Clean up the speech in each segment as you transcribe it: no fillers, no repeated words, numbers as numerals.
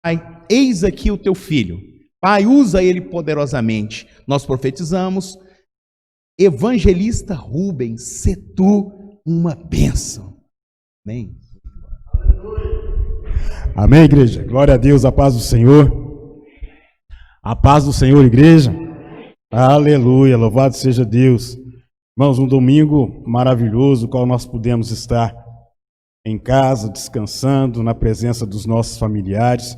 Pai, eis aqui o teu filho. Pai, usa ele poderosamente. Nós profetizamos, evangelista Rubens, se tu uma bênção. Amém. Amém, igreja. Glória a Deus, a paz do Senhor. A paz do Senhor, igreja. Aleluia, louvado seja Deus. Irmãos, um domingo maravilhoso, no qual nós pudemos estar em casa, descansando, na presença dos nossos familiares.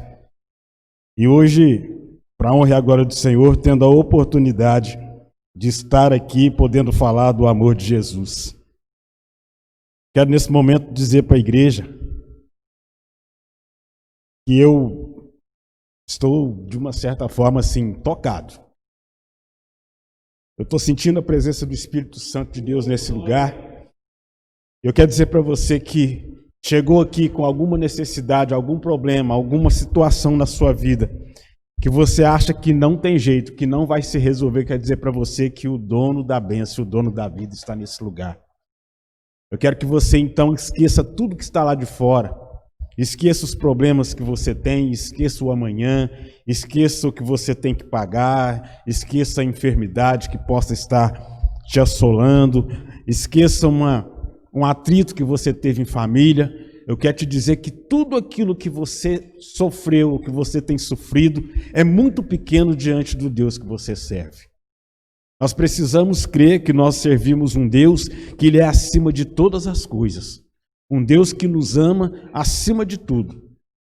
E hoje, para a honra e a glória do Senhor, tendo a oportunidade de estar aqui, podendo falar do amor de Jesus. Quero nesse momento dizer para a igreja que eu estou, de uma certa forma, assim, tocado. Eu estou sentindo a presença do Espírito Santo de Deus nesse lugar. Eu quero dizer para você que chegou aqui com alguma necessidade, algum problema, alguma situação na sua vida, que você acha que não tem jeito, que não vai se resolver, quero dizer para você que o dono da bênção, o dono da vida está nesse lugar. Eu quero que você então esqueça tudo que está lá de fora, esqueça os problemas que você tem, esqueça o amanhã, esqueça o que você tem que pagar, esqueça a enfermidade que possa estar te assolando, esqueça um atrito que você teve em família. Eu quero te dizer que tudo aquilo que você sofreu, que você tem sofrido, é muito pequeno diante do Deus que você serve. Nós precisamos crer que nós servimos um Deus que Ele é acima de todas as coisas. Um Deus que nos ama acima de tudo.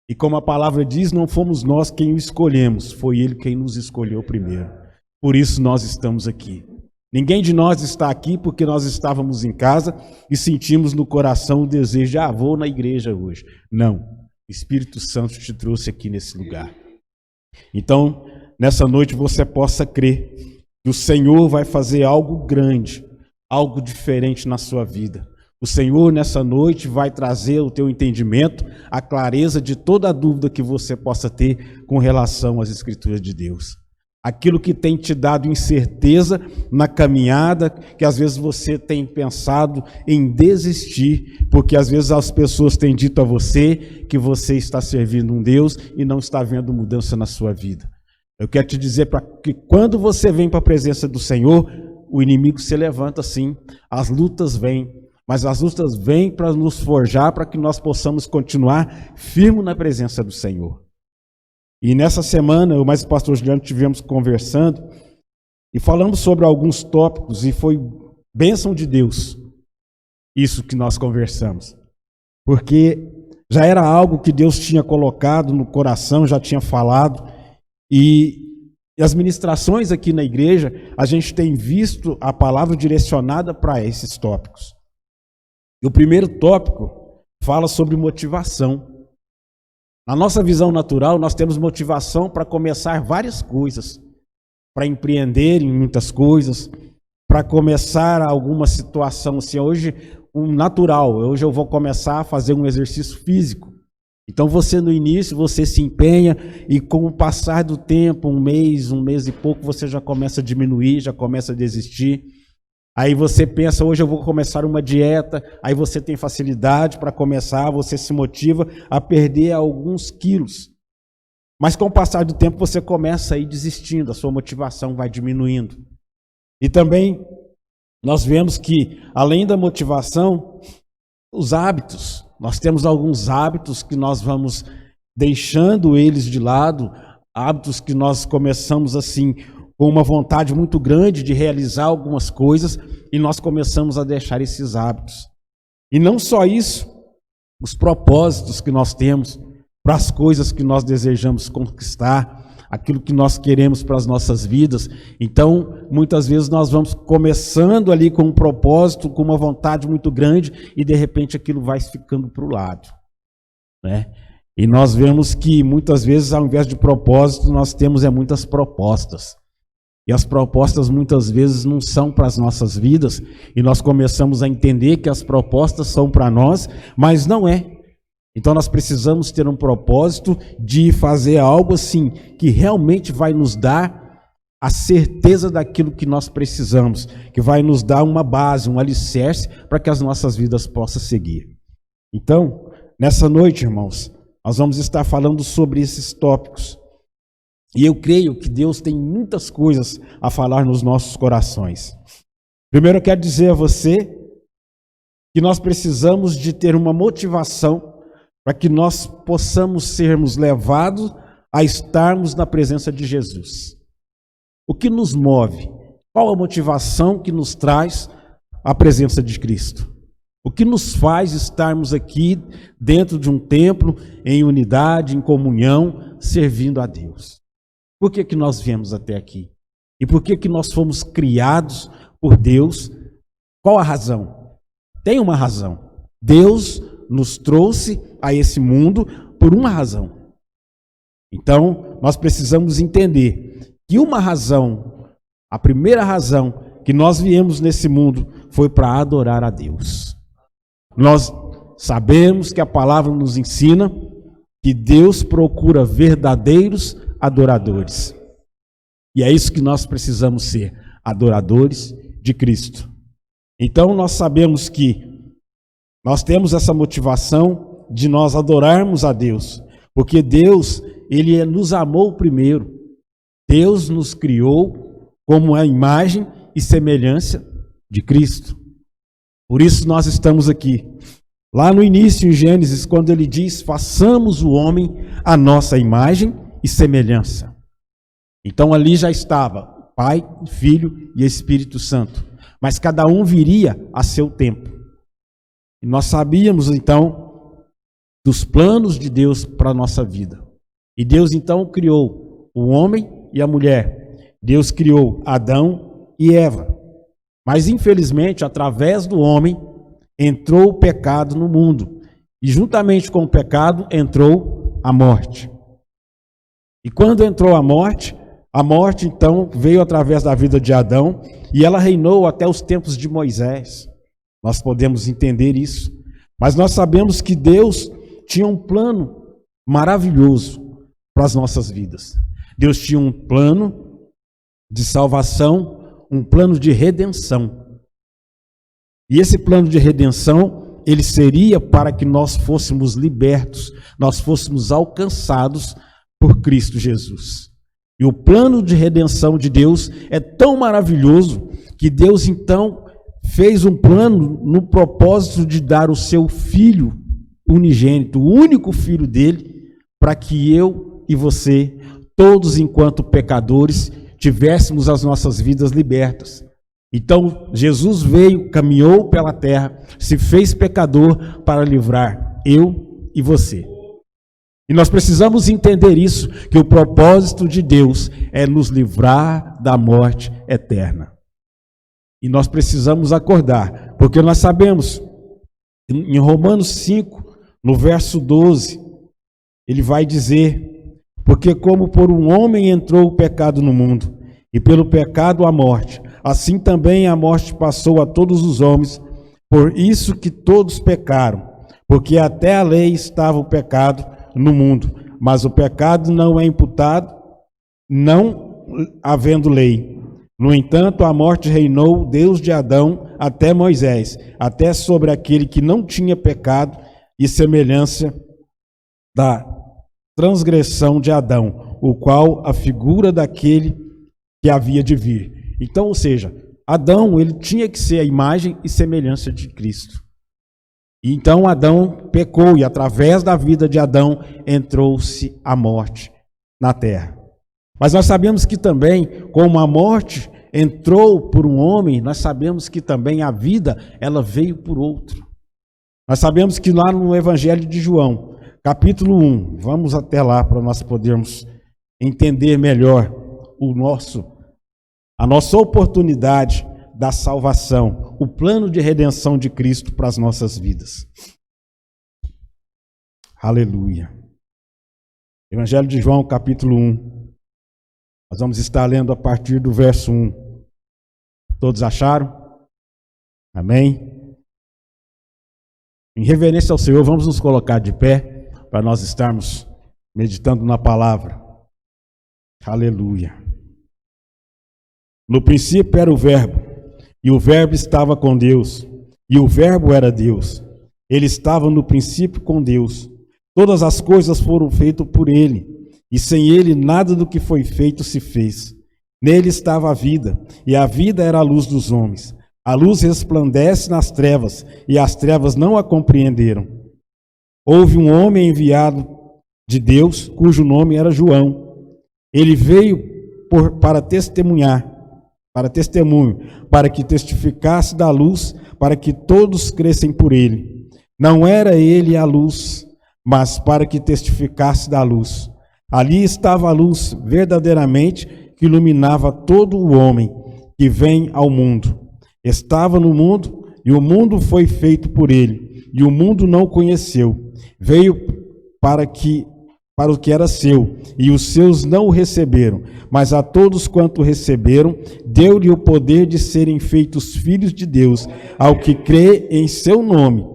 E como a palavra diz, não fomos nós quem o escolhemos, foi Ele quem nos escolheu primeiro. Por isso nós estamos aqui. Ninguém de nós está aqui porque nós estávamos em casa e sentimos no coração o desejo de, vou na igreja hoje. Não, o Espírito Santo te trouxe aqui nesse lugar. Então, nessa noite você possa crer que o Senhor vai fazer algo grande, algo diferente na sua vida. O Senhor nessa noite vai trazer o teu entendimento, a clareza de toda a dúvida que você possa ter com relação às Escrituras de Deus. Aquilo que tem te dado incerteza na caminhada, que às vezes você tem pensado em desistir, porque às vezes as pessoas têm dito a você que você está servindo um Deus e não está vendo mudança na sua vida. Eu quero te dizer que quando você vem para a presença do Senhor, o inimigo se levanta sim, as lutas vêm, mas as lutas vêm para nos forjar, para que nós possamos continuar firme na presença do Senhor. E nessa semana, eu mais o pastor Juliano estivemos conversando e falamos sobre alguns tópicos, e foi bênção de Deus isso que nós conversamos. Porque já era algo que Deus tinha colocado no coração, já tinha falado, e as ministrações aqui na igreja, a gente tem visto a palavra direcionada para esses tópicos. E o primeiro tópico fala sobre motivação. Na nossa visão natural, nós temos motivação para começar várias coisas, para empreender em muitas coisas, para começar alguma situação, assim, hoje, hoje eu vou começar a fazer um exercício físico. Então você no início, você se empenha e com o passar do tempo, um mês e pouco, você já começa a diminuir, já começa a desistir. Aí você pensa, hoje eu vou começar uma dieta, aí você tem facilidade para começar, você se motiva a perder alguns quilos. Mas com o passar do tempo você começa a ir desistindo, a sua motivação vai diminuindo. E também nós vemos que, além da motivação, os hábitos. Nós temos alguns hábitos que nós vamos deixando eles de lado, hábitos que nós começamos assim, com uma vontade muito grande de realizar algumas coisas, e nós começamos a deixar esses hábitos. E não só isso, os propósitos que nós temos para as coisas que nós desejamos conquistar, aquilo que nós queremos para as nossas vidas. Então, muitas vezes nós vamos começando ali com um propósito, com uma vontade muito grande, e de repente aquilo vai ficando para o lado, né? E nós vemos que muitas vezes, ao invés de propósito, nós temos muitas propostas. E as propostas muitas vezes não são para as nossas vidas, e nós começamos a entender que as propostas são para nós, mas não é. Então nós precisamos ter um propósito de fazer algo assim, que realmente vai nos dar a certeza daquilo que nós precisamos, que vai nos dar uma base, um alicerce, para que as nossas vidas possam seguir. Então, nessa noite, irmãos, nós vamos estar falando sobre esses tópicos. E eu creio que Deus tem muitas coisas a falar nos nossos corações. Primeiro eu quero dizer a você que nós precisamos de ter uma motivação para que nós possamos sermos levados a estarmos na presença de Jesus. O que nos move? Qual a motivação que nos traz à presença de Cristo? O que nos faz estarmos aqui dentro de um templo, em unidade, em comunhão, servindo a Deus? Por que que nós viemos até aqui? E por que que nós fomos criados por Deus? Qual a razão? Tem uma razão. Deus nos trouxe a esse mundo por uma razão. Então, nós precisamos entender que uma razão, a primeira razão que nós viemos nesse mundo foi para adorar a Deus. Nós sabemos que a palavra nos ensina que Deus procura verdadeiros adoradores. E é isso que nós precisamos ser, adoradores de Cristo. Então nós sabemos que nós temos essa motivação de nós adorarmos a Deus, porque Deus, Ele nos amou primeiro. Deus nos criou como a imagem e semelhança de Cristo. Por isso nós estamos aqui. Lá no início, em Gênesis, quando ele diz, façamos o homem a nossa imagem e semelhança. Então ali já estava Pai, Filho e Espírito Santo. Mas cada um viria a seu tempo. E nós sabíamos então dos planos de Deus para a nossa vida. E Deus então criou o homem e a mulher. Deus criou Adão e Eva. Mas infelizmente, através do homem, entrou o pecado no mundo. E juntamente com o pecado entrou a morte. E quando entrou a morte então veio através da vida de Adão e ela reinou até os tempos de Moisés. Nós podemos entender isso. Mas nós sabemos que Deus tinha um plano maravilhoso para as nossas vidas. Deus tinha um plano de salvação, um plano de redenção. E esse plano de redenção, ele seria para que nós fôssemos libertos, nós fôssemos alcançados por Cristo Jesus. E o plano de redenção de Deus é tão maravilhoso que Deus então fez um plano no propósito de dar o seu Filho unigênito, o único Filho dele, para que eu e você, todos enquanto pecadores, tivéssemos as nossas vidas libertas. Então Jesus veio, caminhou pela terra, se fez pecador para livrar eu e você. E nós precisamos entender isso, que o propósito de Deus é nos livrar da morte eterna. E nós precisamos acordar, porque nós sabemos, em Romanos 5, no verso 12, ele vai dizer, porque como por um homem entrou o pecado no mundo, e pelo pecado a morte, assim também a morte passou a todos os homens, por isso que todos pecaram, porque até a lei estava o pecado no mundo, mas o pecado não é imputado, não havendo lei. No entanto, a morte reinou desde Adão até Moisés, até sobre aquele que não tinha pecado, e semelhança da transgressão de Adão, o qual a figura daquele que havia de vir. Então, ou seja, Adão, ele tinha que ser a imagem e semelhança de Cristo. Então Adão pecou e através da vida de Adão entrou-se a morte na terra. Mas nós sabemos que também, como a morte entrou por um homem, nós sabemos que também a vida, ela veio por outro. Nós sabemos que lá no Evangelho de João, capítulo 1, vamos até lá para nós podermos entender melhor a nossa oportunidade da salvação, o plano de redenção de Cristo para as nossas vidas. Aleluia. Evangelho de João, capítulo 1. Nós vamos estar lendo a partir do verso 1. Todos acharam? Amém? Em reverência ao Senhor, vamos nos colocar de pé para nós estarmos meditando na palavra. Aleluia. No princípio era o Verbo, e o Verbo estava com Deus, e o Verbo era Deus. Ele estava no princípio com Deus. Todas as coisas foram feitas por ele, e sem ele nada do que foi feito se fez. Nele estava a vida, e a vida era a luz dos homens. A luz resplandece nas trevas, e as trevas não a compreenderam. Houve um homem enviado de Deus, cujo nome era João. Ele veio para testemunho, para que testificasse da luz, para que todos crescem por ele. Não era ele a luz, mas para que testificasse da luz. Ali estava a luz verdadeiramente, que iluminava todo o homem que vem ao mundo. Estava no mundo, e o mundo foi feito por ele, e o mundo não o conheceu. Veio para o que era seu, e os seus não o receberam, mas a todos quanto o receberam, deu-lhe o poder de serem feitos filhos de Deus, ao que crê em seu nome,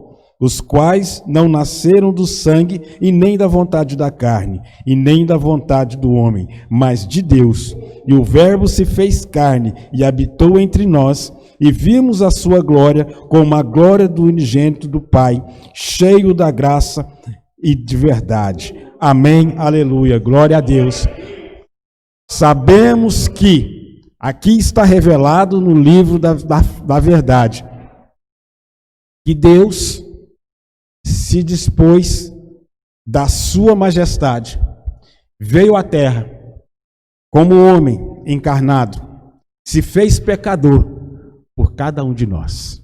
os quais não nasceram do sangue, e nem da vontade da carne, e nem da vontade do homem, mas de Deus. E o Verbo se fez carne, e habitou entre nós, e vimos a sua glória, como a glória do unigênito do Pai, cheio da graça e de verdade. Amém, aleluia, glória a Deus. Sabemos que aqui está revelado no livro da verdade, que Deus se dispôs da sua majestade, veio à terra como homem encarnado, se fez pecador por cada um de nós.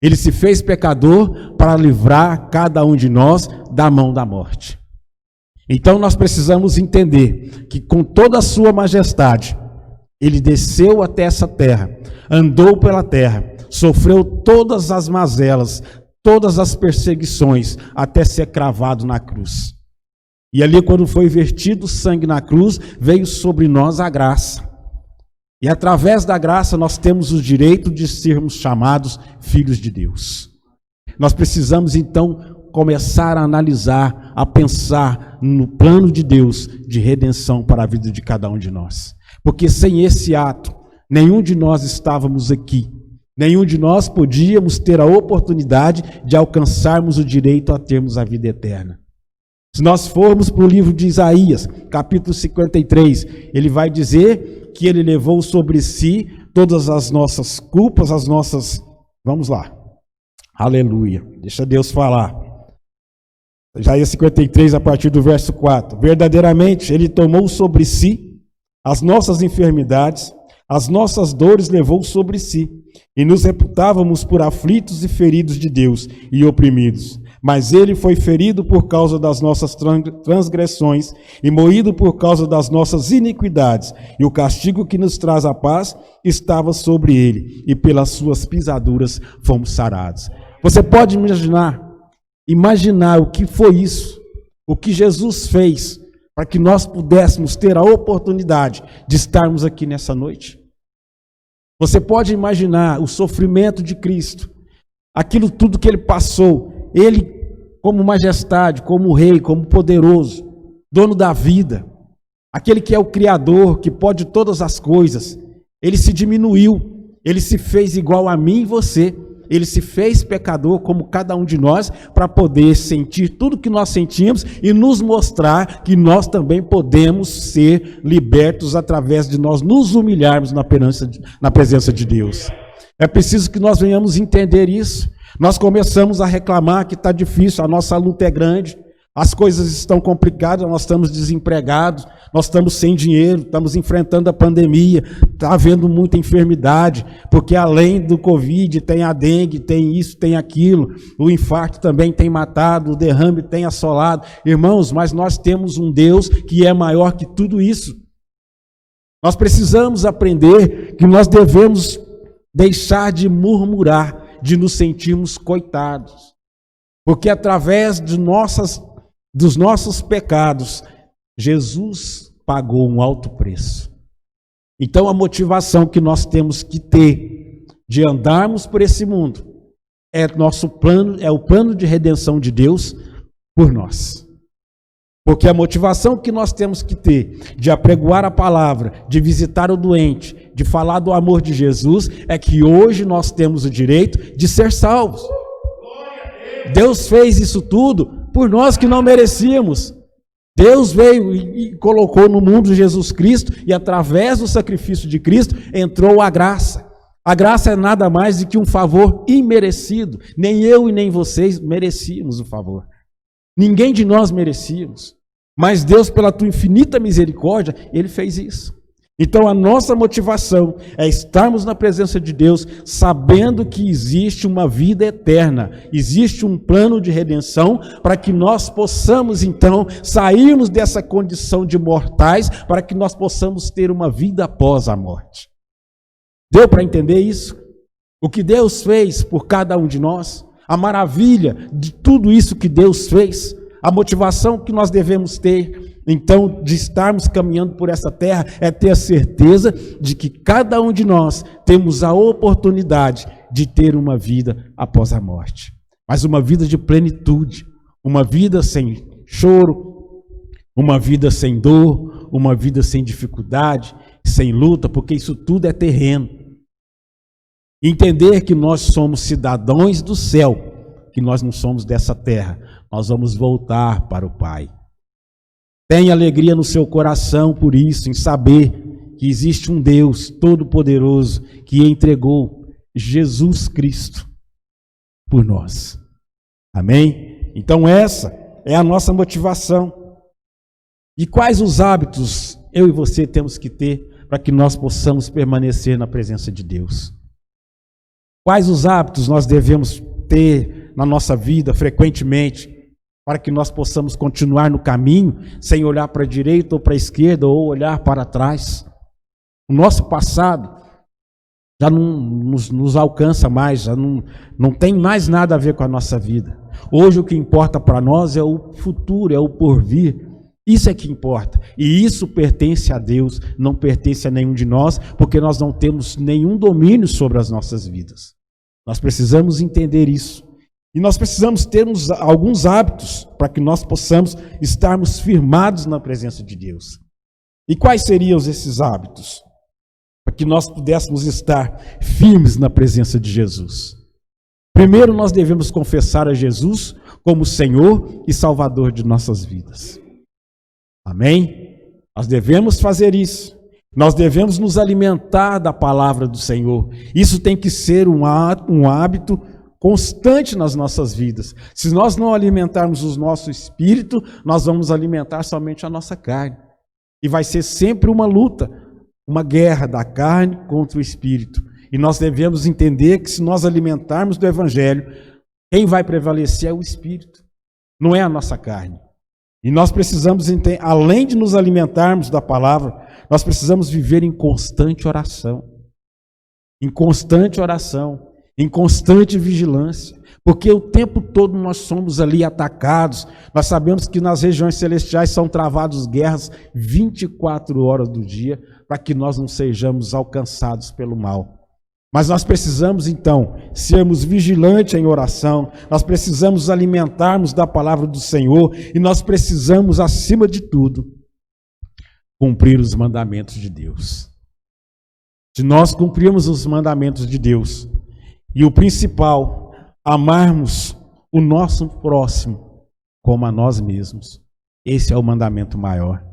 Ele se fez pecador para livrar cada um de nós da mão da morte. Então nós precisamos entender que com toda a sua majestade, ele desceu até essa terra, andou pela terra, sofreu todas as mazelas, todas as perseguições, até ser cravado na cruz. E ali, quando foi vertido sangue na cruz, veio sobre nós a graça. E através da graça nós temos o direito de sermos chamados filhos de Deus. Nós precisamos então começar a analisar, a pensar no plano de Deus de redenção para a vida de cada um de nós. Porque sem esse ato, nenhum de nós estávamos aqui. Nenhum de nós podíamos ter a oportunidade de alcançarmos o direito a termos a vida eterna. Se nós formos para o livro de Isaías, capítulo 53, ele vai dizer que ele levou sobre si todas as nossas culpas, as nossas... Vamos lá. Aleluia. Deixa Deus falar. Isaías 53, a partir do verso 4. Verdadeiramente, ele tomou sobre si as nossas enfermidades, as nossas dores levou sobre si, e nos reputávamos por aflitos e feridos de Deus e oprimidos. Mas ele foi ferido por causa das nossas transgressões e moído por causa das nossas iniquidades. E o castigo que nos traz a paz estava sobre ele, e pelas suas pisaduras fomos sarados. Você pode imaginar o que foi isso, o que Jesus fez para que nós pudéssemos ter a oportunidade de estarmos aqui nessa noite? Você pode imaginar o sofrimento de Cristo, aquilo tudo que ele passou. Ele, como majestade, como rei, como poderoso, dono da vida, aquele que é o Criador, que pode todas as coisas, ele se diminuiu, ele se fez igual a mim e você, ele se fez pecador como cada um de nós, para poder sentir tudo que nós sentimos e nos mostrar que nós também podemos ser libertos através de nós nos humilharmos na presença de Deus. É preciso que nós venhamos entender isso. Nós começamos a reclamar que está difícil, a nossa luta é grande, as coisas estão complicadas, nós estamos desempregados, nós estamos sem dinheiro, estamos enfrentando a pandemia, está havendo muita enfermidade, porque além do Covid tem a dengue, tem isso, tem aquilo, o infarto também tem matado, o derrame tem assolado. Irmãos, mas nós temos um Deus que é maior que tudo isso. Nós precisamos aprender que nós devemos deixar de murmurar, de nos sentirmos coitados, porque através dos nossos pecados, Jesus pagou um alto preço. Então a motivação que nós temos que ter de andarmos por esse mundo é nosso plano, é o plano de redenção de Deus por nós. Porque a motivação que nós temos que ter de apregoar a palavra, de visitar o doente, de falar do amor de Jesus, é que hoje nós temos o direito de ser salvos. Deus fez isso tudo por nós que não merecíamos. Deus veio e colocou no mundo Jesus Cristo, e através do sacrifício de Cristo entrou a graça. A graça é nada mais do que um favor imerecido. Nem eu e nem vocês merecíamos o favor. Ninguém de nós merecíamos. Mas Deus, pela tua infinita misericórdia, Ele fez isso. Então a nossa motivação é estarmos na presença de Deus, sabendo que existe uma vida eterna, existe um plano de redenção, para que nós possamos então sairmos dessa condição de mortais, para que nós possamos ter uma vida após a morte. Deu para entender isso? O que Deus fez por cada um de nós, a maravilha de tudo isso que Deus fez, a motivação que nós devemos ter, então, de estarmos caminhando por essa terra, é ter a certeza de que cada um de nós temos a oportunidade de ter uma vida após a morte. Mas uma vida de plenitude, uma vida sem choro, uma vida sem dor, uma vida sem dificuldade, sem luta, porque isso tudo é terreno. Entender que nós somos cidadãos do céu, que nós não somos dessa terra, nós vamos voltar para o Pai. Tenha alegria no seu coração por isso, em saber que existe um Deus todo-poderoso que entregou Jesus Cristo por nós. Amém? Então essa é a nossa motivação. E quais os hábitos eu e você temos que ter para que nós possamos permanecer na presença de Deus? Quais os hábitos nós devemos ter na nossa vida frequentemente, para que nós possamos continuar no caminho, sem olhar para a direita ou para a esquerda, ou olhar para trás? O nosso passado já não nos alcança mais, já não tem mais nada a ver com a nossa vida. Hoje o que importa para nós é o futuro, é o porvir. Isso é que importa. E isso pertence a Deus, não pertence a nenhum de nós, porque nós não temos nenhum domínio sobre as nossas vidas. Nós precisamos entender isso. E nós precisamos ter alguns hábitos para que nós possamos estarmos firmados na presença de Deus. E quais seriam esses hábitos? Para que nós pudéssemos estar firmes na presença de Jesus. Primeiro, nós devemos confessar a Jesus como Senhor e Salvador de nossas vidas. Amém? Nós devemos fazer isso. Nós devemos nos alimentar da palavra do Senhor. Isso tem que ser um hábito constante nas nossas vidas. Se nós não alimentarmos o nosso espírito, nós vamos alimentar somente a nossa carne. E vai ser sempre uma luta, uma guerra da carne contra o espírito. E nós devemos entender que se nós alimentarmos do evangelho, quem vai prevalecer é o espírito, não é a nossa carne. E nós precisamos entender, além de nos alimentarmos da palavra, nós precisamos viver em constante oração. Em constante oração. Em constante vigilância, porque o tempo todo nós somos ali atacados. Nós sabemos que nas regiões celestiais são travadas guerras 24 horas do dia, para que nós não sejamos alcançados pelo mal. Mas nós precisamos então sermos vigilantes em oração, nós precisamos alimentarmos da palavra do Senhor, e nós precisamos, acima de tudo, cumprir os mandamentos de Deus. Se nós cumprirmos os mandamentos de Deus, e o principal, amarmos o nosso próximo como a nós mesmos. Esse é o mandamento maior.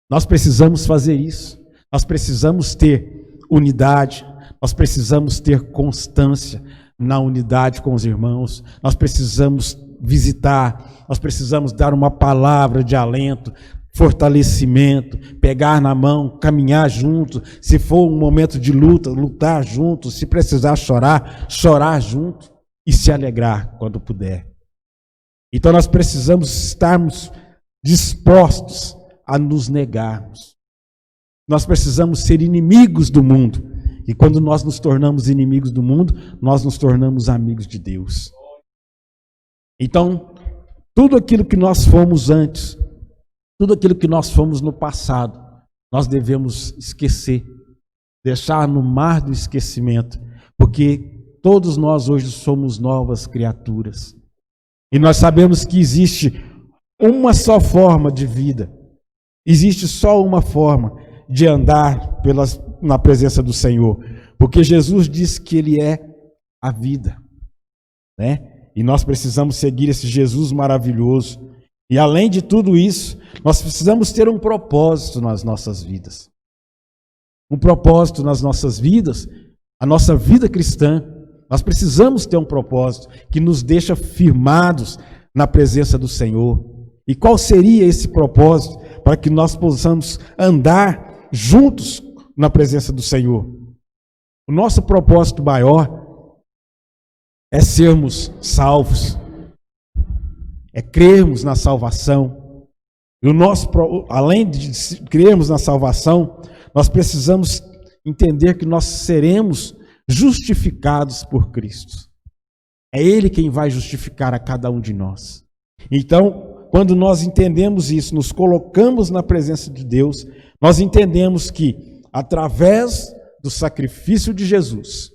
Nós precisamos fazer isso. Nós precisamos ter unidade. Nós precisamos ter constância na unidade com os irmãos. Nós precisamos visitar. Nós precisamos dar uma palavra de alento, fortalecimento, pegar na mão, caminhar junto. Se for um momento de luta, lutar junto. Se precisar chorar, chorar junto e se alegrar quando puder. Então nós precisamos estarmos dispostos a nos negarmos. Nós precisamos ser inimigos do mundo. E quando nós nos tornamos inimigos do mundo, nós nos tornamos amigos de Deus. Então, tudo aquilo que nós fomos antes, tudo aquilo que nós fomos no passado, nós devemos esquecer, deixar no mar do esquecimento, porque todos nós hoje somos novas criaturas. E nós sabemos que existe uma só forma de vida, existe só uma forma de andar na presença do Senhor, porque Jesus disse que Ele é a vida, né? E nós precisamos seguir esse Jesus maravilhoso. E além de tudo isso, nós precisamos ter um propósito nas nossas vidas. Um propósito nas nossas vidas, a nossa vida cristã. Nós precisamos ter um propósito que nos deixa firmados na presença do Senhor. E qual seria esse propósito para que nós possamos andar juntos na presença do Senhor? O nosso propósito maior é sermos salvos, é crermos na salvação. E além de crermos na salvação, nós precisamos entender que nós seremos justificados por Cristo. É Ele quem vai justificar a cada um de nós. Então, quando nós entendemos isso, nos colocamos na presença de Deus, nós entendemos que, através do sacrifício de Jesus,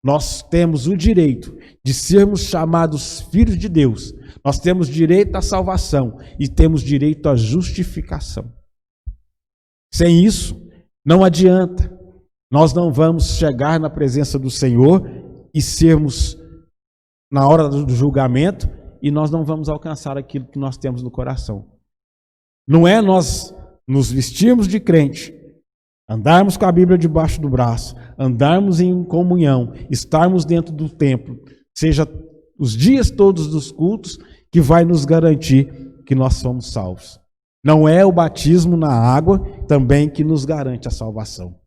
nós temos o direito de sermos chamados filhos de Deus. Nós temos direito à salvação e temos direito à justificação. Sem isso, não adianta. Nós não vamos chegar na presença do Senhor e sermos, na hora do julgamento, e nós não vamos alcançar aquilo que nós temos no coração. Não é nós nos vestirmos de crente, andarmos com a Bíblia debaixo do braço, andarmos em comunhão, estarmos dentro do templo, seja os dias todos dos cultos, que vai nos garantir que nós somos salvos. Não é o batismo na água também que nos garante a salvação.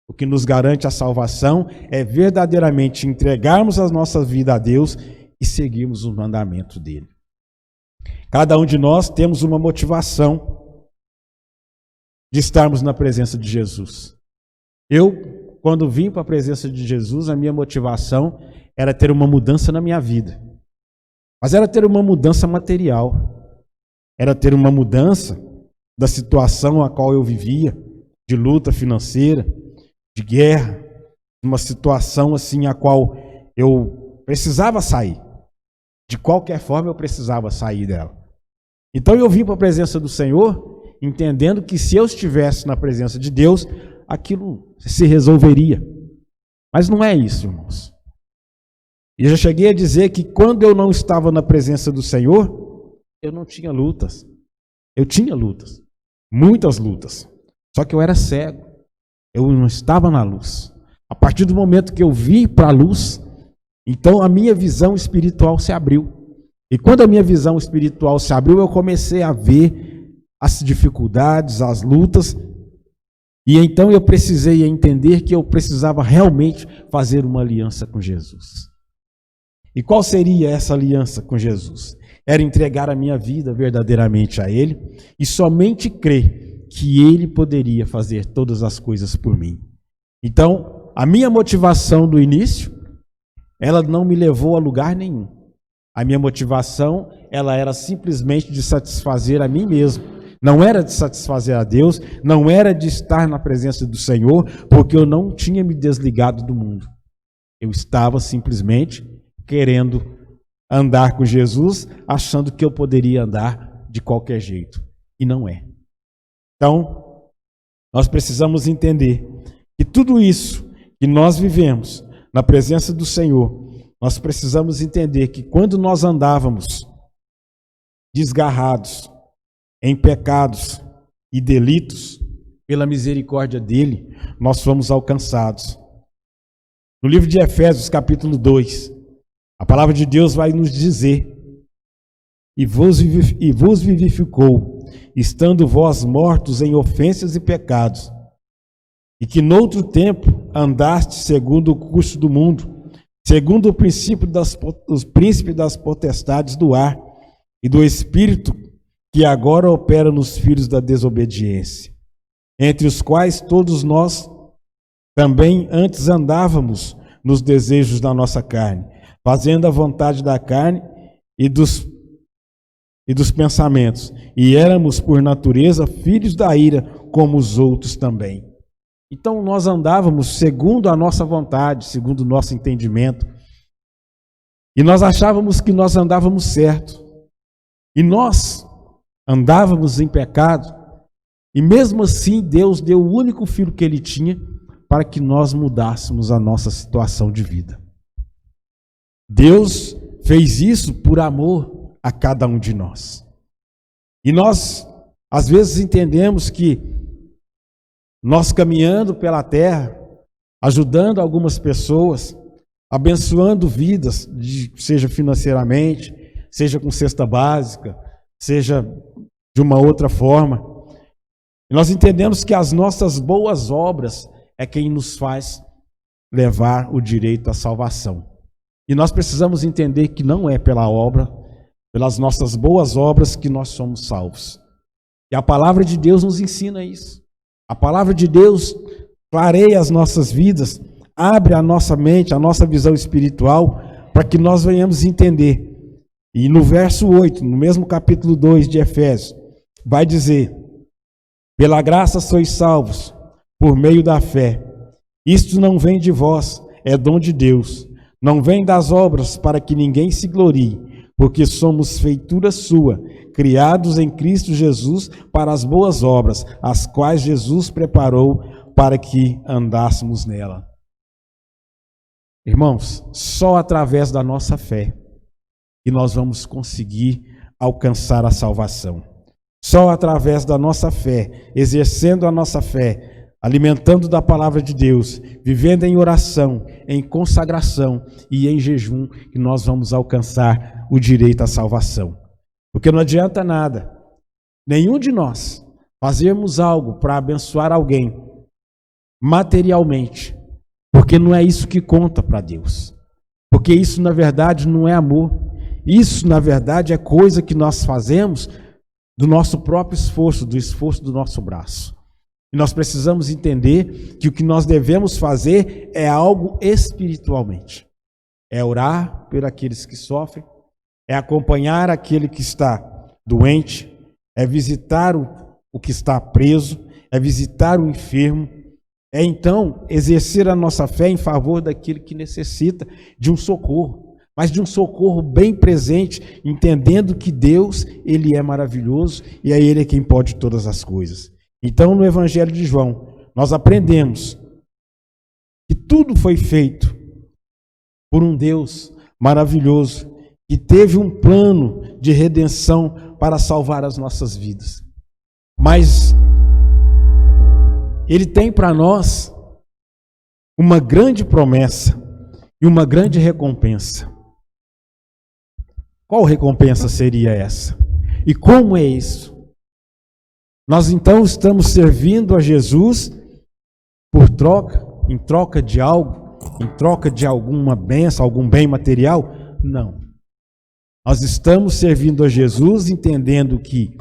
O que nos garante a salvação é verdadeiramente entregarmos a nossa vida a Deus e seguirmos os mandamentos dele. Cada um de nós temos uma motivação de estarmos na presença de Jesus. Eu, quando vim para a presença de Jesus, a minha motivação era ter uma mudança na minha vida. Mas era ter uma mudança material. Era ter uma mudança da situação a qual eu vivia, de luta financeira, de guerra, uma situação assim a qual eu precisava sair. De qualquer forma eu precisava sair dela. Então eu vim para a presença do Senhor, entendendo que se eu estivesse na presença de Deus, aquilo se resolveria. Mas não é isso, irmãos. E eu já cheguei a dizer que quando eu não estava na presença do Senhor, eu não tinha lutas. Eu tinha lutas, muitas lutas. Só que eu era cego. Eu não estava na luz. A partir do momento que eu vim para a luz, então a minha visão espiritual se abriu. E quando a minha visão espiritual se abriu, eu comecei a ver as dificuldades, as lutas. E então eu precisei entender que eu precisava realmente fazer uma aliança com Jesus. E qual seria essa aliança com Jesus? Era entregar a minha vida verdadeiramente a Ele e somente crer que Ele poderia fazer todas as coisas por mim. Então, a minha motivação do início, ela não me levou a lugar nenhum. A minha motivação, ela era simplesmente de satisfazer a mim mesmo. Não era de satisfazer a Deus, não era de estar na presença do Senhor, porque eu não tinha me desligado do mundo. Eu estava simplesmente querendo andar com Jesus, achando que eu poderia andar de qualquer jeito. E não é. Então, nós precisamos entender que tudo isso que nós vivemos na presença do Senhor, nós precisamos entender que quando nós andávamos desgarrados em pecados e delitos, pela misericórdia dele, nós fomos alcançados. No livro de Efésios, capítulo 2, a palavra de Deus vai nos dizer: e vos vivificou, estando vós mortos em ofensas e pecados, e que noutro tempo andaste segundo o curso do mundo, segundo o princípio os príncipes das potestades do ar e do espírito que agora opera nos filhos da desobediência, entre os quais todos nós também antes andávamos nos desejos da nossa carne, fazendo a vontade da carne e dos pensamentos, e éramos por natureza filhos da ira, como os outros também. Então nós andávamos segundo a nossa vontade, segundo o nosso entendimento, e nós achávamos que nós andávamos certo, e nós andávamos em pecado, e mesmo assim Deus deu o único filho que Ele tinha para que nós mudássemos a nossa situação de vida. Deus fez isso por amor a cada um de nós. E nós, às vezes, entendemos que nós caminhando pela terra, ajudando algumas pessoas, abençoando vidas, seja financeiramente, seja com cesta básica, seja de uma outra forma. Nós entendemos que as nossas boas obras é quem nos faz levar o direito à salvação. E nós precisamos entender que não é pela obra, pelas nossas boas obras que nós somos salvos. E a palavra de Deus nos ensina isso. A palavra de Deus clareia as nossas vidas, abre a nossa mente, a nossa visão espiritual, para que nós venhamos entender. E no verso 8, no mesmo capítulo 2 de Efésios, vai dizer: pela graça sois salvos, por meio da fé. Isto não vem de vós, é dom de Deus. Não vem das obras, para que ninguém se glorie, porque somos feitura sua, criados em Cristo Jesus para as boas obras, as quais Jesus preparou para que andássemos nela. Irmãos, só através da nossa fé que nós vamos conseguir alcançar a salvação. Só através da nossa fé, exercendo a nossa fé, alimentando da palavra de Deus, vivendo em oração, em consagração e em jejum, que nós vamos alcançar o direito à salvação. Porque não adianta nada, nenhum de nós, fazermos algo para abençoar alguém materialmente, porque não é isso que conta para Deus. Porque isso, na verdade, não é amor. Isso, na verdade, é coisa que nós fazemos do nosso próprio esforço, do esforço do nosso braço. E nós precisamos entender que o que nós devemos fazer é algo espiritualmente. É orar por aqueles que sofrem, é acompanhar aquele que está doente, é visitar o que está preso, é visitar o enfermo, é então exercer a nossa fé em favor daquele que necessita de um socorro, mas de um socorro bem presente, entendendo que Deus, Ele é maravilhoso e é Ele quem pode todas as coisas. Então, no Evangelho de João, nós aprendemos que tudo foi feito por um Deus maravilhoso, que teve um plano de redenção para salvar as nossas vidas. Mas Ele tem para nós uma grande promessa e uma grande recompensa. Qual recompensa seria essa? E como é isso? Nós então estamos servindo a Jesus em troca de algo, em troca de alguma bênção, algum bem material? Não. Nós estamos servindo a Jesus entendendo que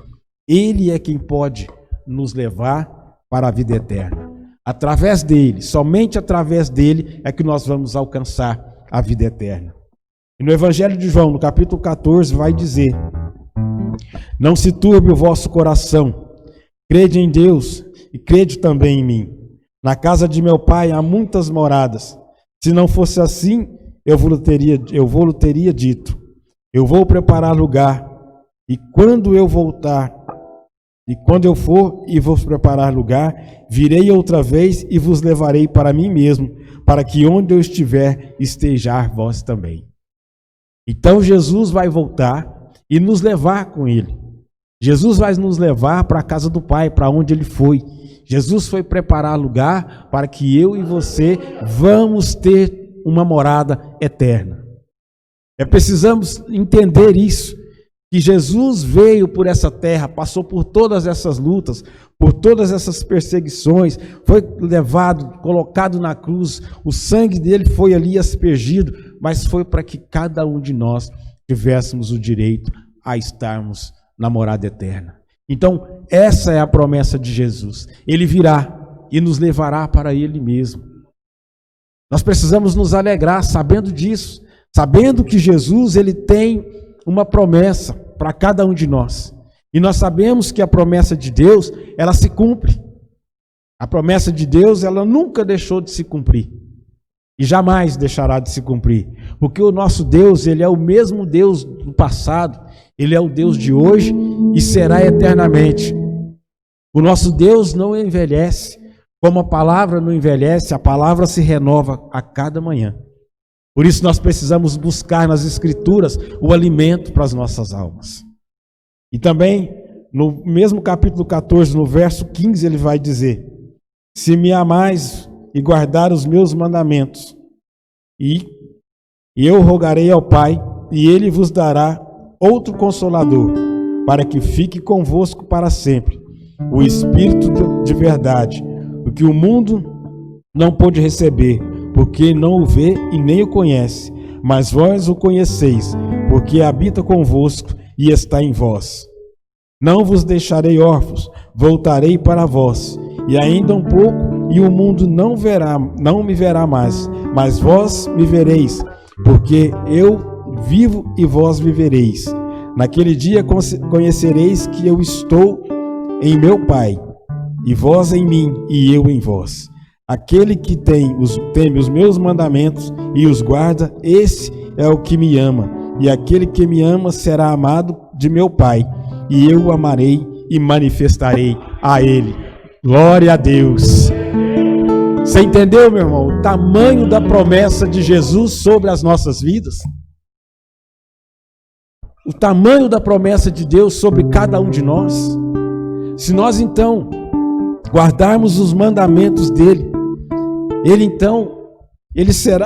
Ele é quem pode nos levar para a vida eterna. Através dele, somente através dele é que nós vamos alcançar a vida eterna. E no Evangelho de João, no capítulo 14, vai dizer: não se turbe o vosso coração, crede em Deus e crede também em mim. Na casa de meu Pai há muitas moradas. Se não fosse assim, eu vou lhe teria dito: eu vou preparar lugar, e quando eu for e vos preparar lugar, virei outra vez e vos levarei para mim mesmo, para que onde eu estiver, estejais vós também. Então Jesus vai voltar e nos levar com Ele. Jesus vai nos levar para a casa do Pai, para onde Ele foi. Jesus foi preparar lugar para que eu e você vamos ter uma morada eterna. Precisamos entender isso, que Jesus veio por essa terra, passou por todas essas lutas, por todas essas perseguições, foi levado, colocado na cruz, o sangue dele foi ali aspergido, mas foi para que cada um de nós tivéssemos o direito a estarmos na morada eterna. Então, essa é a promessa de Jesus. Ele virá e nos levará para Ele mesmo. Nós precisamos nos alegrar sabendo disso, sabendo que Jesus, Ele tem uma promessa para cada um de nós. E nós sabemos que a promessa de Deus, ela se cumpre. A promessa de Deus, ela nunca deixou de se cumprir. E jamais deixará de se cumprir. Porque o nosso Deus, Ele é o mesmo Deus do passado, Ele é o Deus de hoje e será eternamente. O nosso Deus não envelhece. Como a palavra não envelhece, a palavra se renova a cada manhã. Por isso nós precisamos buscar nas Escrituras o alimento para as nossas almas. E também, no mesmo capítulo 14, no verso 15, ele vai dizer: se me amais e guardar os meus mandamentos, e eu rogarei ao Pai, e ele vos dará outro Consolador, para que fique convosco para sempre, o Espírito de verdade, o que o mundo não pôde receber, porque não o vê e nem o conhece, mas vós o conheceis, porque habita convosco e está em vós. Não vos deixarei órfãos, voltarei para vós, e ainda um pouco, e o mundo não me verá mais, mas vós me vereis, porque eu vivo e vós vivereis. Naquele dia conhecereis que eu estou em meu Pai, e vós em mim, e eu em vós. Aquele que teme os meus mandamentos e os guarda, esse é o que me ama. E aquele que me ama será amado de meu Pai, e eu o amarei e manifestarei a ele. Glória a Deus. Você entendeu, meu irmão, o tamanho da promessa de Jesus sobre as nossas vidas? O tamanho da promessa de Deus sobre cada um de nós? Se nós então guardarmos os mandamentos dele,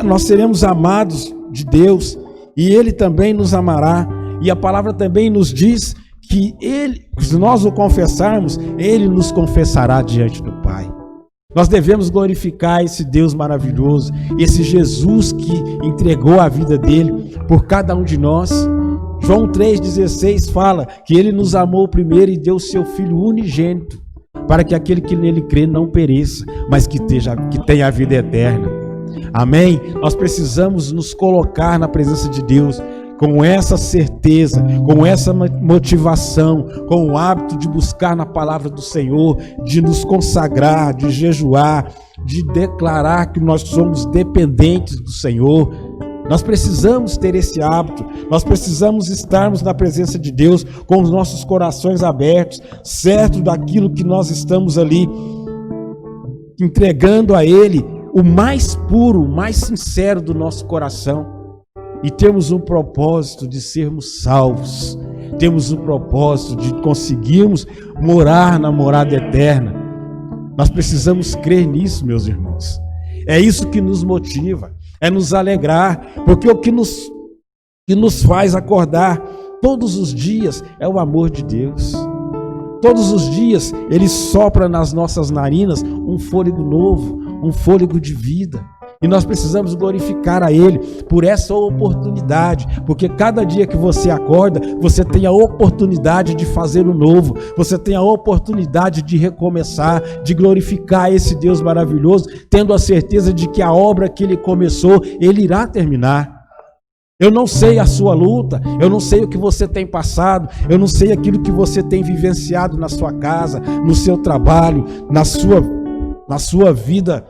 nós seremos amados de Deus, e ele também nos amará. E a palavra também nos diz que se nós o confessarmos, ele nos confessará diante do Pai. Nós devemos glorificar esse Deus maravilhoso, esse Jesus que entregou a vida dele por cada um de nós. João 3,16 fala que ele nos amou primeiro e deu seu Filho unigênito, para que aquele que nele crê não pereça, mas que tenha a vida eterna. Amém? Nós precisamos nos colocar na presença de Deus com essa certeza, com essa motivação, com o hábito de buscar na palavra do Senhor, de nos consagrar, de jejuar, de declarar que nós somos dependentes do Senhor. Nós precisamos ter esse hábito, nós precisamos estarmos na presença de Deus com os nossos corações abertos, certo daquilo que nós estamos ali entregando a Ele, o mais puro, o mais sincero do nosso coração. E temos um propósito de sermos salvos, temos um propósito de conseguirmos morar na morada eterna. Nós precisamos crer nisso, meus irmãos. É isso que nos motiva, é nos alegrar, porque o que nos faz acordar todos os dias é o amor de Deus. Todos os dias Ele sopra nas nossas narinas um fôlego novo, um fôlego de vida. E nós precisamos glorificar a Ele por essa oportunidade, porque cada dia que você acorda, você tem a oportunidade de fazer o novo, você tem a oportunidade de recomeçar, de glorificar esse Deus maravilhoso, tendo a certeza de que a obra que Ele começou, Ele irá terminar. Eu não sei a sua luta, eu não sei o que você tem passado, eu não sei aquilo que você tem vivenciado na sua casa, no seu trabalho, na sua vida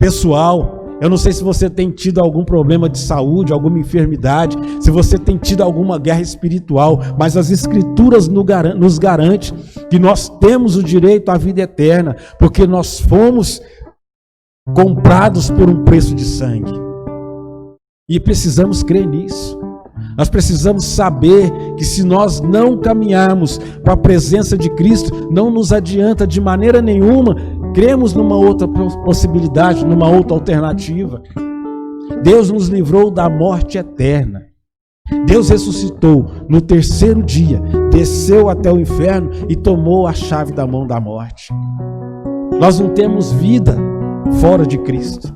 pessoal. Eu não sei se você tem tido algum problema de saúde, alguma enfermidade, se você tem tido alguma guerra espiritual, mas as Escrituras nos garantem que nós temos o direito à vida eterna, porque nós fomos comprados por um preço de sangue. E precisamos crer nisso. Nós precisamos saber que se nós não caminharmos para a presença de Cristo, não nos adianta de maneira nenhuma cremos numa outra possibilidade, numa outra alternativa. Deus nos livrou da morte eterna. Deus ressuscitou no terceiro dia, desceu até o inferno e tomou a chave da mão da morte. Nós não temos vida fora de Cristo.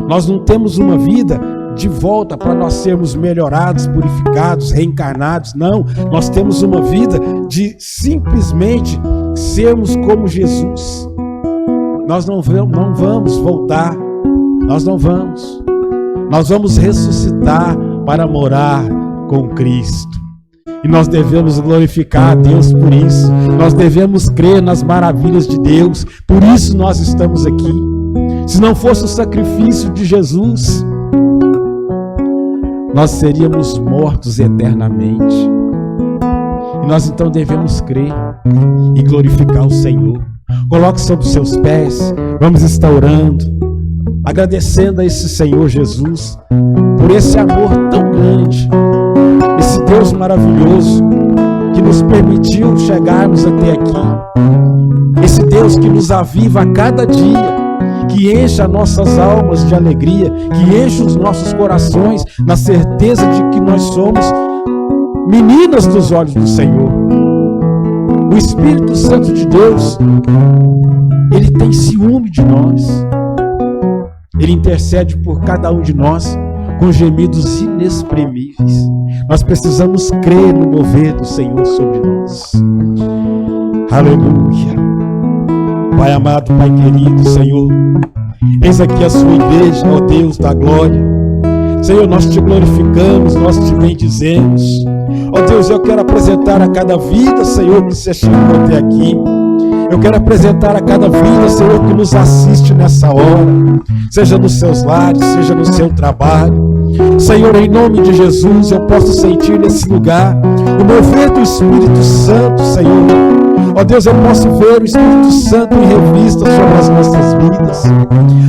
Nós não temos uma vida de volta para nós sermos melhorados, purificados, reencarnados. Não, nós temos uma vida de simplesmente sermos como Jesus. Nós não vamos voltar, nós não vamos. Nós vamos ressuscitar para morar com Cristo. E nós devemos glorificar a Deus por isso. Nós devemos crer nas maravilhas de Deus. Por isso nós estamos aqui. Se não fosse o sacrifício de Jesus, nós seríamos mortos eternamente. E nós então devemos crer e glorificar o Senhor. Coloque sobre os seus pés, vamos estar orando. agradecendo a esse Senhor Jesus por esse amor tão grande, esse Deus maravilhoso que nos permitiu chegarmos até aqui, esse Deus que nos aviva a cada dia, que enche as nossas almas de alegria, que enche os nossos corações na certeza de que nós somos meninas dos olhos do Senhor. O Espírito Santo de Deus, ele tem ciúme de nós, ele intercede por cada um de nós com gemidos inexprimíveis. Nós precisamos crer no mover do Senhor sobre nós. Aleluia. Pai amado, Pai querido, Senhor, eis aqui a sua igreja, ó Deus da glória. Senhor, nós te glorificamos, nós te bendizemos. Ó Deus, eu quero apresentar a cada vida, Senhor, que você chegou até aqui. Eu quero apresentar a cada vida, Senhor, que nos assiste nessa hora, seja nos seus lares, seja no seu trabalho. Senhor, em nome de Jesus, eu posso sentir nesse lugar o mover do Espírito Santo, Senhor. Ó Deus, eu posso ver o Espírito Santo em revista sobre as nossas vidas.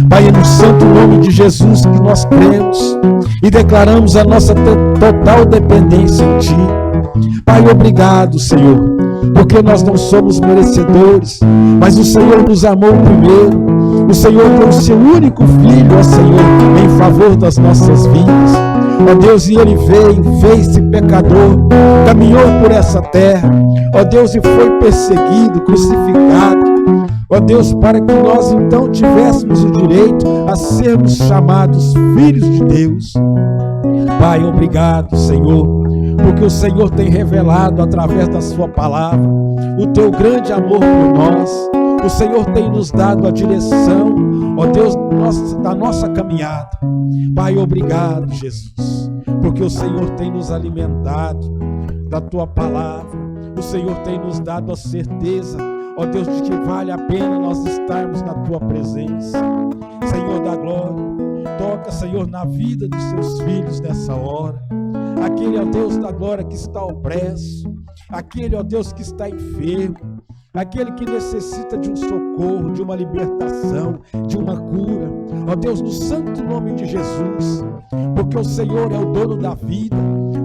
Pai, é no santo nome de Jesus que nós cremos e declaramos a nossa total dependência em Ti. Pai, obrigado, Senhor, porque nós não somos merecedores, mas o Senhor nos amou primeiro. O Senhor deu o seu único filho, ó Senhor, em favor das nossas vidas. Ó Deus, e Ele veio, fez-se pecador, caminhou por essa terra, ó Deus, e foi perseguido, crucificado. Ó Deus, para que nós então tivéssemos o direito a sermos chamados filhos de Deus. Pai, obrigado, Senhor, porque o Senhor tem revelado através da sua palavra o teu grande amor por nós. O Senhor tem nos dado a direção, ó Deus, da nossa caminhada. Pai, obrigado, Jesus, porque o Senhor tem nos alimentado da tua palavra. O Senhor tem nos dado a certeza, ó Deus, de que vale a pena nós estarmos na tua presença. Senhor da glória, toca, Senhor, na vida dos seus filhos nessa hora. Aquele, ó Deus da glória, que está opresso, aquele, ó Deus, que está enfermo, aquele que necessita de um socorro, de uma libertação, de uma cura, ó Deus, no santo nome de Jesus, porque o Senhor é o dono da vida,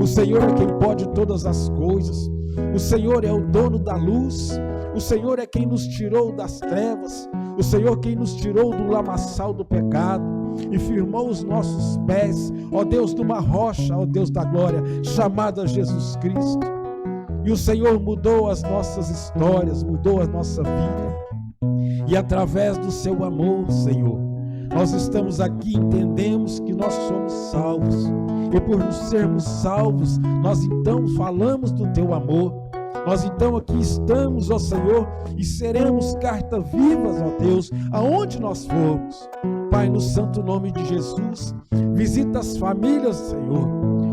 o Senhor é quem pode todas as coisas, o Senhor é o dono da luz, o Senhor é quem nos tirou das trevas, o Senhor quem nos tirou do lamaçal do pecado e firmou os nossos pés, ó Deus, numa rocha, ó Deus da glória, chamada Jesus Cristo. E o Senhor mudou as nossas histórias, mudou a nossa vida. E através do seu amor, Senhor, nós estamos aqui, entendemos que nós somos salvos. E por sermos salvos, nós então falamos do teu amor. Nós então aqui estamos, ó Senhor, e seremos cartas vivas, ó Deus, aonde nós formos. Pai, no santo nome de Jesus, visita as famílias, Senhor.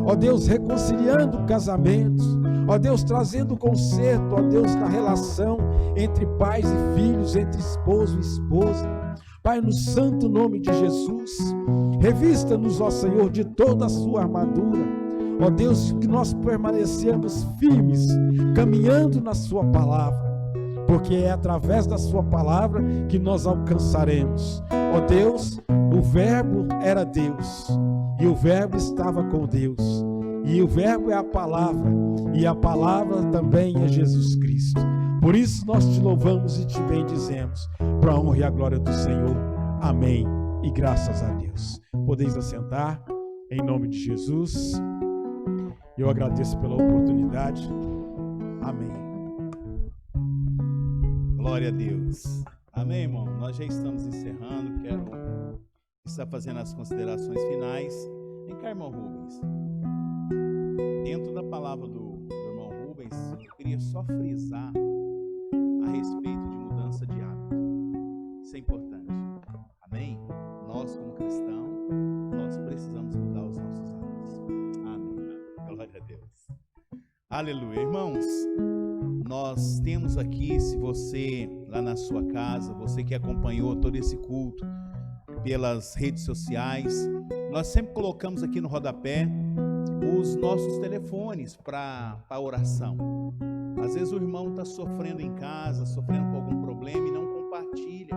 Ó Deus, reconciliando casamentos. Ó Deus, trazendo conserto, ó Deus, na relação entre pais e filhos, entre esposo e esposa. Pai, no santo nome de Jesus, revista-nos, ó Senhor, de toda a sua armadura. Ó Deus, que nós permanecemos firmes, caminhando na sua palavra, porque é através da sua palavra que nós alcançaremos. Ó Deus, o verbo era Deus, e o verbo estava com Deus, e o verbo é a palavra, e a palavra também é Jesus Cristo. Por isso nós te louvamos e te bendizemos, para a honra e a glória do Senhor. Amém. E graças a Deus. Podeis assentar, em nome de Jesus. Eu agradeço pela oportunidade. Amém. Glória a Deus. Amém, irmão? Nós já estamos encerrando. Quero estar fazendo as considerações finais. Vem cá, irmão Rubens. Dentro da palavra do irmão Rubens, eu queria só frisar a respeito de mudança de hábito. Isso é importante. Amém? Nós, como cristãos, nós precisamos mudar os nossos hábitos. Amém. Glória a Deus. Aleluia. Irmãos, nós temos aqui, se você lá na sua casa, você que acompanhou todo esse culto pelas redes sociais, nós sempre colocamos aqui no rodapé os nossos telefones para oração. Às vezes o irmão está sofrendo em casa, sofrendo com algum problema e não compartilha.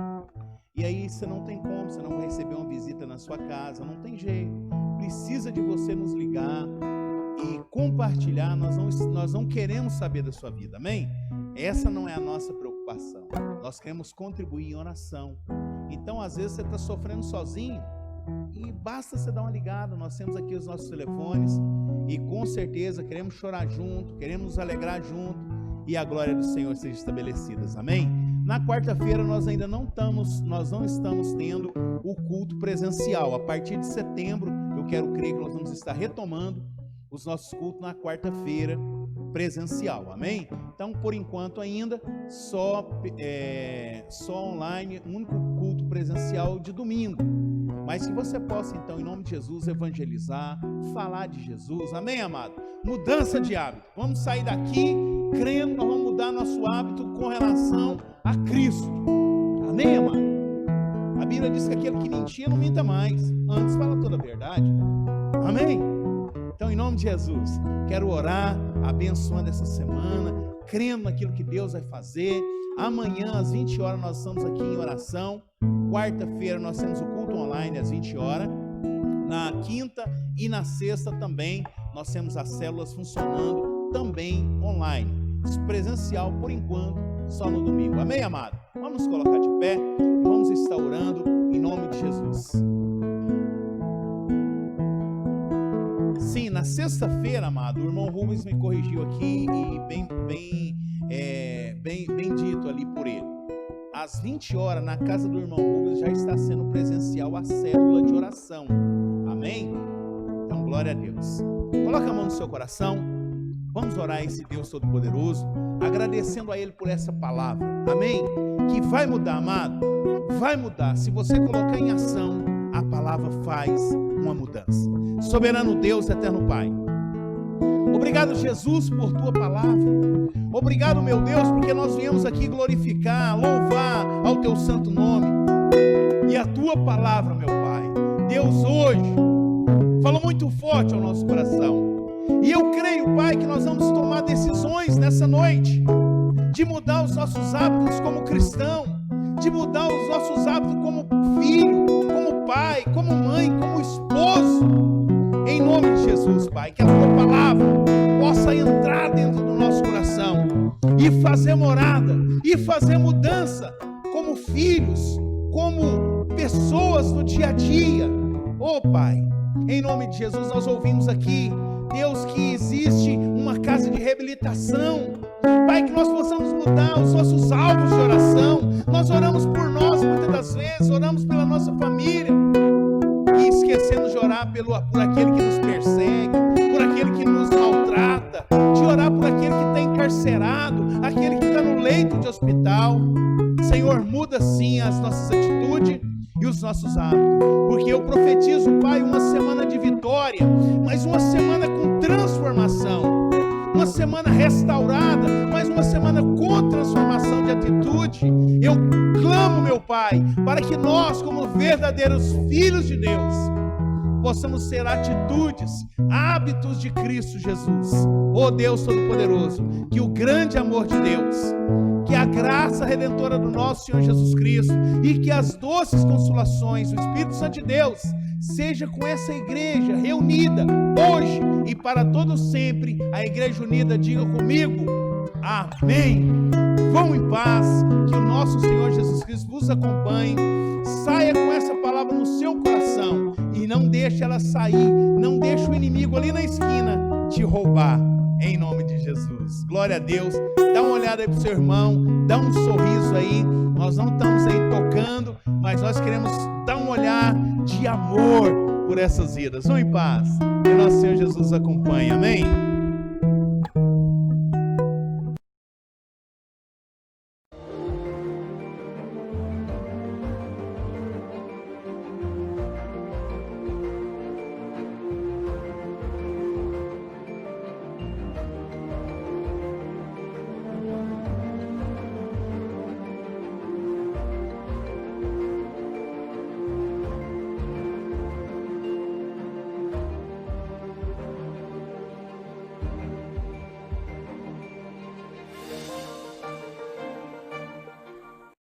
E aí você não tem como, você não vai receber uma visita na sua casa, não tem jeito. Precisa de você nos ligar e compartilhar. Nós não queremos saber da sua vida, amém? Essa não é a nossa preocupação. Nós queremos contribuir em oração. Então, às vezes, você está sofrendo sozinho e basta você dar uma ligada. Nós temos aqui os nossos telefones e com certeza queremos chorar junto, queremos nos alegrar junto e a glória do Senhor seja estabelecida, amém? Na quarta-feira nós não estamos tendo o culto presencial. A partir de setembro, eu quero crer que nós vamos estar retomando os nossos cultos na quarta-feira presencial, amém? Então, por enquanto ainda, só online, o único culto presencial de domingo. Mas que você possa, então, em nome de Jesus, evangelizar, falar de Jesus, amém, amado? Mudança de hábito. Vamos sair daqui crendo que nós vamos mudar nosso hábito com relação a Cristo, amém, amado? A Bíblia diz que aquele que mentia não minta mais, antes fala toda a verdade, amém? Então, em nome de Jesus, quero orar, abençoando essa semana, crendo naquilo que Deus vai fazer. Amanhã, às 20 horas, nós estamos aqui em oração. Quarta-feira, nós temos o culto online às 20 horas. Na quinta e na sexta também, nós temos as células funcionando também online. Presencial, por enquanto, só no domingo. Amém, amado? Vamos nos colocar de pé e vamos estar orando em nome de Jesus. Sim, na sexta-feira, amado, o irmão Rubens me corrigiu aqui e bem dito ali por ele. Às 20 horas, na casa do irmão Rubens, já está sendo presencial a célula de oração. Amém? Então, glória a Deus. Coloca a mão no seu coração. Vamos orar a esse Deus Todo-Poderoso, agradecendo a Ele por essa palavra. Amém? Que vai mudar, amado. Vai mudar. Se você colocar em ação, a palavra faz uma mudança. Soberano Deus, eterno Pai, obrigado, Jesus, por tua palavra. Obrigado, meu Deus, porque nós viemos aqui glorificar, louvar ao teu santo nome. E a tua palavra, meu Pai, Deus, hoje falou muito forte ao nosso coração. E eu creio, Pai, que nós vamos tomar decisões nessa noite de mudar os nossos hábitos como cristão, de mudar os nossos hábitos como filho, como pai, como mãe, como esposo. Em nome de Jesus, Pai, que a tua palavra possa entrar dentro do nosso coração e fazer morada, e fazer mudança como filhos, como pessoas no dia a dia. Oh, Pai, em nome de Jesus, nós ouvimos aqui, Deus, que existe uma casa de reabilitação. Pai, que nós possamos mudar os nossos alvos de oração. Nós oramos por nós muitas das vezes, oramos pela nossa família, e esquecendo de orar por aquele que nos persegue, por aquele que nos maltrata, de orar por aquele que está encarcerado, aquele que está no leito de hospital. Senhor, muda sim as nossas atitudes e os nossos hábitos, porque eu profetizo, Pai, uma semana de vitória, mas uma semana com transformação, uma semana restaurada, mas uma semana com transformação de atitude. Eu clamo, meu Pai, para que nós, como verdadeiros filhos de Deus, possamos ter atitudes, hábitos de Cristo Jesus. Oh Deus Todo-Poderoso, que o grande amor de Deus, que a graça redentora do nosso Senhor Jesus Cristo e que as doces consolações do Espírito Santo de Deus seja com essa igreja reunida hoje e para todo sempre. A igreja unida diga comigo, amém. Vão em paz, que o nosso Senhor Jesus Cristo vos acompanhe. Saia com essa palavra no seu coração e não deixe ela sair, não deixe o inimigo ali na esquina te roubar, em nome de Jesus. Glória a Deus. Dá uma olhada aí pro seu irmão, dá um sorriso aí. Nós não estamos aí tocando, mas nós queremos dar um olhar de amor por essas vidas. Vão em paz, que nosso Senhor Jesus acompanhe, amém?